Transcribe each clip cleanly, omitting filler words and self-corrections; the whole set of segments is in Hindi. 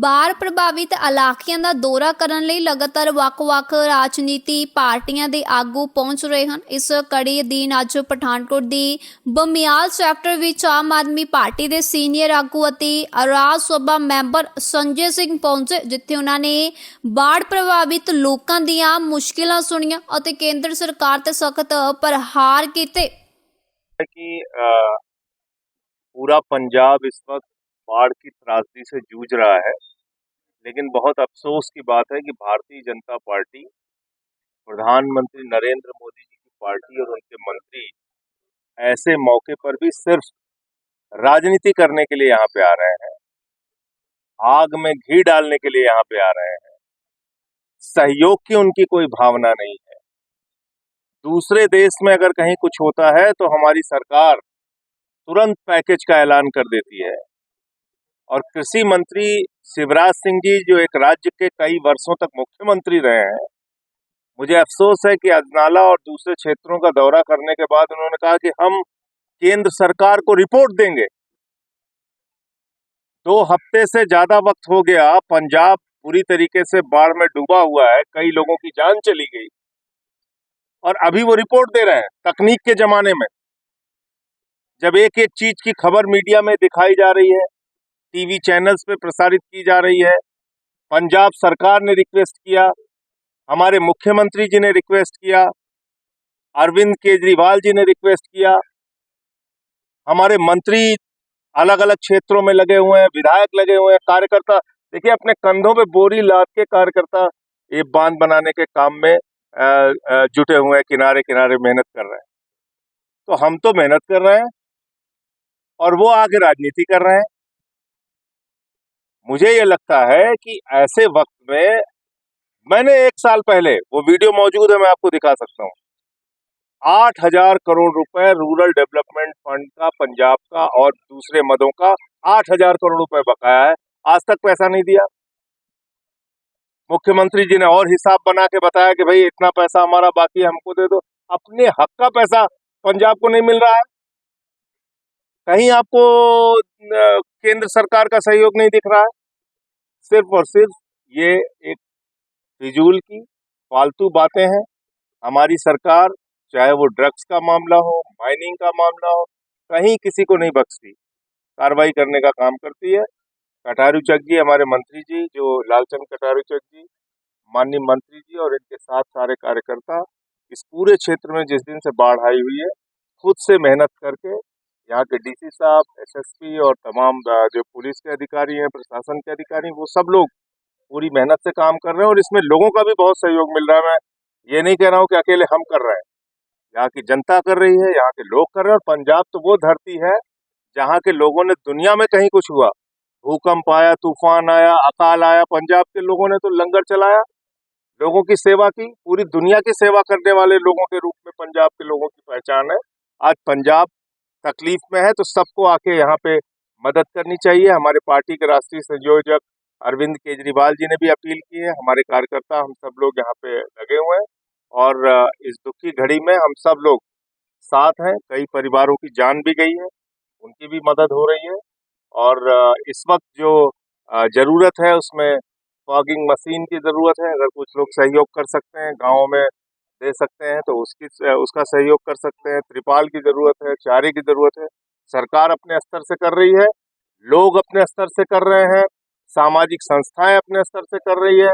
ਬਾੜ ਪ੍ਰਭਾਵਿਤ ਇਲਾਕਿਆਂ ਦਾ ਦੌਰਾ ਕਰਨ ਲਈ ਲਗਾਤਾਰ ਵੱਖ-ਵੱਖ ਰਾਜਨੀਤੀ ਪਾਰਟੀਆਂ ਦੇ ਆਗੂ ਪਹੁੰਚ ਰਹੇ ਹਨ। ਇਸ ਕੜੀ ਅਧੀਨ ਅੱਜ ਪਠਾਨਕੋਟ ਦੀ ਬਮਿਆਲ ਸੈਕਟਰ ਵਿੱਚ ਆਮ ਆਦਮੀ ਪਾਰਟੀ ਦੇ ਸੀਨੀਅਰ ਆਗੂ ਅਤੇ ਰਾਜ ਸਭਾ ਮੈਂਬਰ ਸੰਜੇ ਸਿੰਘ ਪਹੁੰਚੇ, ਜਿੱਥੇ ਉਹਨਾਂ ਨੇ ਬਾੜ ਪ੍ਰਭਾਵਿਤ ਲੋਕਾਂ ਦੀਆਂ ਮੁਸ਼ਕਿਲਾਂ ਸੁਣੀਆਂ ਅਤੇ ਕੇਂਦਰ ਸਰਕਾਰ ਤੇ ਸਖਤ ਪ੍ਰਹਾਰ ਕੀਤੇ। कि पूरा पंजाब इस वक्त बाढ़ की त्रासदी से जूझ रहा है, लेकिन बहुत अफसोस की बात है कि भारतीय जनता पार्टी, प्रधानमंत्री नरेंद्र मोदी जी की पार्टी और उनके मंत्री ऐसे मौके पर भी सिर्फ राजनीति करने के लिए यहाँ पे आ रहे हैं, आग में घी डालने के लिए यहाँ पे आ रहे हैं। सहयोग की उनकी कोई भावना नहीं है। दूसरे देश में अगर कहीं कुछ होता है तो हमारी सरकार तुरंत पैकेज का ऐलान कर देती है, और कृषि मंत्री शिवराज सिंह जी जो एक राज्य के कई वर्षों तक मुख्यमंत्री रहे हैं, मुझे अफसोस है कि अजनाला और दूसरे क्षेत्रों का दौरा करने के बाद उन्होंने कहा कि हम केंद्र सरकार को रिपोर्ट देंगे। 2 हफ्ते से ज्यादा वक्त हो गया, पंजाब पूरी तरीके से बाढ़ में डूबा हुआ है, कई लोगों की जान चली गई, और अभी वो रिपोर्ट दे रहे हैं। तकनीक के जमाने में जब एक एक चीज की खबर मीडिया में दिखाई जा रही है, टीवी चैनल्स पे प्रसारित की जा रही है, पंजाब सरकार ने रिक्वेस्ट किया, हमारे मुख्यमंत्री जी ने रिक्वेस्ट किया, अरविंद केजरीवाल जी ने रिक्वेस्ट किया, हमारे मंत्री अलग अलग क्षेत्रों में लगे हुए हैं, विधायक लगे हुए हैं, कार्यकर्ता देखिए अपने कंधों पे बोरी लाद के कार्यकर्ता ये बांध बनाने के काम में जुटे हुए हैं, किनारे किनारे मेहनत कर रहे हैं। तो हम तो मेहनत कर रहे हैं और वो आगे राजनीति कर रहे हैं। मुझे ये लगता है कि ऐसे वक्त में मैंने 1 साल पहले, वो वीडियो मौजूद है, मैं आपको दिखा सकता हूँ, 8,000 करोड़ रुपए रूरल डेवलपमेंट फंड का, पंजाब का और दूसरे मदों का 8,000 करोड़ रुपए बकाया है, आज तक पैसा नहीं दिया। मुख्यमंत्री जी ने और हिसाब बना के बताया कि भाई इतना पैसा हमारा बाकी है, हमको दे दो। अपने हक का पैसा पंजाब को नहीं मिल रहा है। कहीं आपको केंद्र सरकार का सहयोग नहीं दिख रहा है। सिर्फ और सिर्फ ये एक फिजूल की फालतू बातें हैं। हमारी सरकार, चाहे वो ड्रग्स का मामला हो, माइनिंग का मामला हो, कहीं किसी को नहीं बख्शती, कार्रवाई करने का काम करती है। कटारू चक जी, हमारे मंत्री जी, जो लालचंद कटारू चक जी, माननीय मंत्री जी और इनके साथ सारे कार्यकर्ता इस पूरे क्षेत्र में जिस दिन से बाढ़ आई हुई है, खुद से मेहनत करके यहाँ के डीसी साहब, एसएसपी और तमाम जो पुलिस के अधिकारी हैं, प्रशासन के अधिकारी, वो सब लोग पूरी मेहनत से काम कर रहे हैं, और इसमें लोगों का भी बहुत सहयोग मिल रहा है। मैं ये नहीं कह रहा हूँ कि अकेले हम कर रहे हैं, यहाँ की जनता कर रही है, यहाँ के लोग कर रहे हैं। और पंजाब तो वो धरती है जहाँ के लोगों ने, दुनिया में कहीं कुछ हुआ, भूकंप आया, तूफान आया, अकाल आया, पंजाब के लोगों ने तो लंगर चलाया, लोगों की सेवा की। पूरी दुनिया की सेवा करने वाले लोगों के रूप में पंजाब के लोगों की पहचान है। आज पंजाब तकलीफ में है तो सबको आके यहाँ पे मदद करनी चाहिए। हमारे पार्टी के राष्ट्रीय संयोजक अरविंद केजरीवाल जी ने भी अपील की है। हमारे कार्यकर्ता, हम सब लोग यहाँ पे लगे हुए हैं, और इस दुख की घड़ी में हम सब लोग साथ हैं। कई परिवारों की जान भी गई है, उनकी भी मदद हो रही है। और इस वक्त जो जरूरत है उसमें फॉगिंग मशीन की जरूरत है। अगर कुछ लोग सहयोग कर सकते हैं, गाँव में दे सकते हैं, तो उसका सहयोग कर सकते हैं। त्रिपाल की जरूरत है, चारे की जरूरत है। सरकार अपने स्तर से कर रही है, लोग अपने स्तर से कर रहे हैं, सामाजिक संस्थाएं अपने स्तर से कर रही है,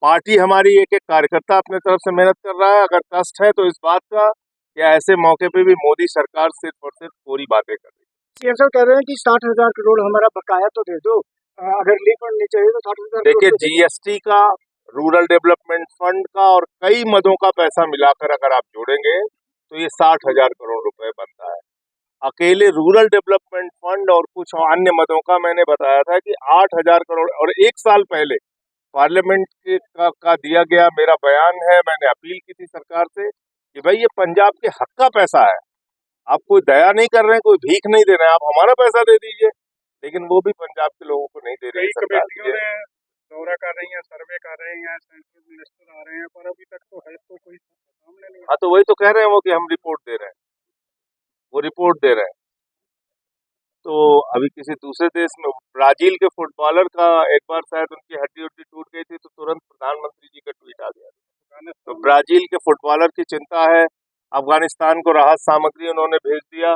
पार्टी हमारी एक एक कार्यकर्ता अपने तरफ से मेहनत कर रहा है। अगर कष्ट है तो इस बात का कि ऐसे मौके पे भी मोदी सरकार सिर्फ और सिर्फ पूरी बातें कर रही है। सीएम साहब कह रहे हैं कि 60,000 करोड़ हमारा बकाया तो दे दो, अगर रिफंड नहीं चाहिए तो 60,000 देखिए, जीएसटी का, रूरल डेवलपमेंट फंड का और कई मदों का पैसा मिलाकर अगर आप जोड़ेंगे तो ये 60,000 करोड़ रुपए बनता है। अकेले रूरल डेवलपमेंट फंड और कुछ अन्य मदों का मैंने बताया था कि 8,000 करोड़। और 1 साल पहले पार्लियामेंट का दिया गया मेरा बयान है, मैंने अपील की थी सरकार से कि भाई ये पंजाब के हक का पैसा है, आप कोई दया नहीं कर रहे हैं, कोई भीख नहीं दे रहे हैं, आप हमारा पैसा दे दीजिए। लेकिन वो भी पंजाब के लोगों को नहीं दे रही सरकार। दौरा कर रही हैं, सर्वे कर रहे हैं, सेंट्रल मिनिस्टर आ रहे हैं, पर अभी तक तो है तो कोई सामने नहीं। हाँ, तो वही तो कह रहे हैं वो कि हम रिपोर्ट दे रहे हैं, वो रिपोर्ट दे रहे हैं। तो अभी किसी दूसरे देश में ब्राजील के फुटबॉलर का एक बार शायद उनकी हड्डी उड्डी टूट गई थी तो तुरंत प्रधानमंत्री जी का ट्वीट आ गया। तो ब्राजील के फुटबॉलर की चिंता है, अफगानिस्तान को राहत सामग्री उन्होंने भेज दिया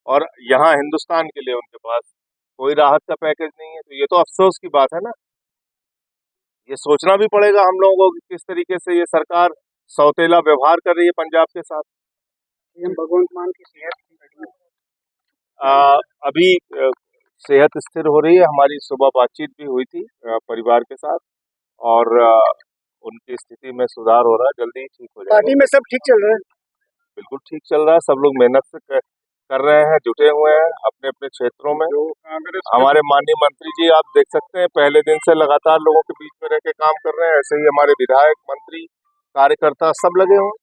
और यहाँ हिंदुस्तान के लिए उनके पास कोई राहत का पैकेज नहीं है। तो ये तो अफसोस की बात है ना। ये सोचना भी पड़ेगा हम लोगों को कि किस तरीके से ये सरकार सौतेला व्यवहार कर रही है पंजाब के साथ। सीएम भगवंत मान की सेहत की घड़ी अभी सेहत स्थिर हो रही है। हमारी सुबह बातचीत भी हुई थी परिवार के साथ और उनकी स्थिति में सुधार हो रहा है, जल्दी ही ठीक हो जाएगा। पार्टी में सब ठीक चल रहा है। बिल्कुल ठीक चल रहा है, सब लोग मेहनत से कर रहे हैं, जुटे हुए हैं अपने अपने क्षेत्रों में। जो कांग्रेस के हमारे माननीय मंत्री जी आप देख सकते हैं पहले दिन से लगातार लोगों के बीच में रह के काम कर रहे हैं। ऐसे ही हमारे विधायक, मंत्री, कार्यकर्ता सब लगे हुए हैं।